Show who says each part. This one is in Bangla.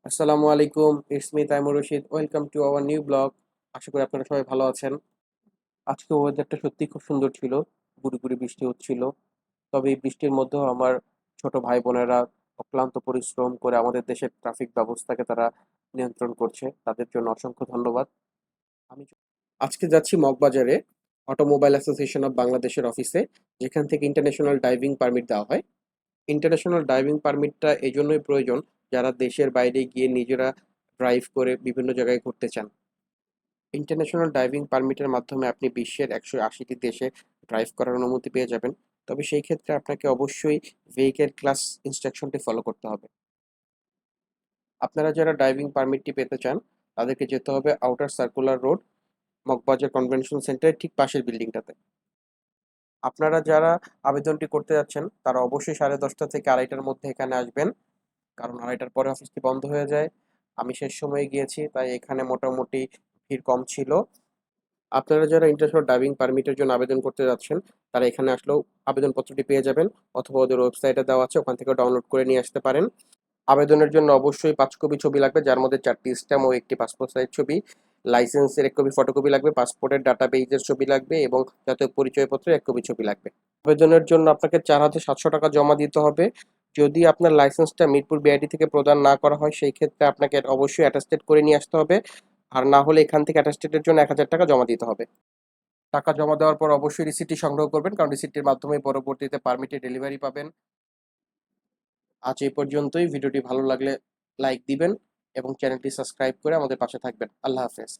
Speaker 1: আসসালামু আলাইকুম, it's me Taimur Rashid. Welcome to our new blog. আশা করি আপনারা সবাই ভালো আছেন। আজকে ওয়েদারটা সত্যি খুব সুন্দর ছিল। গুড়ি গুড়ি বৃষ্টি হচ্ছিল। তবে এই বৃষ্টির মধ্যেও আমার ছোট ভাই বোনেরা অক্লান্ত পরিশ্রম করে আমাদের দেশের ট্রাফিক ব্যবস্থাকে তারা নিয়ন্ত্রণ করছে। তাদের জন্য অসংখ্য ধন্যবাদ। আমি আজকে যাচ্ছি মগবাজারে, অটোমোবাইল অ্যাসোসিয়েশন অফ বাংলাদেশের অফিসে, যেখান থেকে ইন্টারন্যাশনাল ড্রাইভিং পারমিট দেওয়া হয়। ইন্টারন্যাশনাল ড্রাইভিং পারমিটটা এই জন্যই প্রয়োজন, যারা দেশের বাইরে গিয়ে নিজেরা ড্রাইভ করে বিভিন্ন জায়গায় ঘুরতে চান। ইন্টারন্যাশনাল ড্রাইভিং পারমিটের মাধ্যমে আপনি বিশ্বের 180টি দেশে ড্রাইভ করার অনুমতি পেয়ে যাবেন। তবে সেই ক্ষেত্রে আপনাকে অবশ্যই ভেহিকেল ক্লাস ইনস্ট্রাকশনটি ফলো করতে হবে। আপনারা যারা ড্রাইভিং পারমিটটি পেতে চান, তাদেরকে যেতে হবে outer circular road, Moghbazar convention সেন্টারের ঠিক পাশের বিল্ডিংটাতে। আপনারা যারা আবেদনটি করতে যাচ্ছেন, তারা অবশ্যই 10:30 থেকে 2:30টার মধ্যে এখানে আসবেন, কারণ 2:30টার পরে অফিসটি বন্ধ হয়ে যায়। আমি শেষ সময়ে গিয়েছি, তাই এখানে মোটামুটি ভিড় কম ছিল। আপনারা যারা ইন্টারন্যাশনাল ড্রাইভিং পারমিটের জন্য আবেদন করতে যাচ্ছেন, তারা এখানে আসলেও আবেদনপত্রটি পেয়ে যাবেন, অথবা ওদের ওয়েবসাইটে দেওয়া আছে, ওখান থেকে ডাউনলোড করে নিয়ে আসতে পারেন। আবেদনের জন্য অবশ্যই 5 কপি ছবি লাগবে, যার মধ্যে 4টি স্ট্যাম্প ও একটি পাসপোর্ট সাইজ ছবি, লাইসেন্সের 1 কপি ফটোকপি লাগবে, পাসপোর্টের ডাটা পেজের ছবি লাগবে এবং জাতীয় পরিচয়পত্রের 1 কপি ছবি লাগবে। আবেদনের জন্য আপনাকে 4,700 টাকা জমা দিতে হবে। যদি আপনার লাইসেন্সটা মিরপুর বিআইডি থেকে প্রদান না করা হয়, সেই ক্ষেত্রে আপনাকে অবশ্যই অ্যাটাস্টেড করে নিয়ে আসতে হবে। আর না হলে এখান থেকে অ্যাটাস্টেডের জন্য 1,000 টাকা জমা দিতে হবে। টাকা জমা দেওয়ার পর অবশ্যই রিসিপ্টটি সংগ্রহ করবেন, কারণ রিসিপ্টের মাধ্যমে পরবর্তীতে পারমিটের ডেলিভারি পাবেন। আজ এই পর্যন্তই। ভিডিওটি ভালো লাগলে লাইক দিবেন এবং চ্যানেলটি সাবস্ক্রাইব করে আমাদের পাশে থাকবেন। আল্লাহ হাফেজ।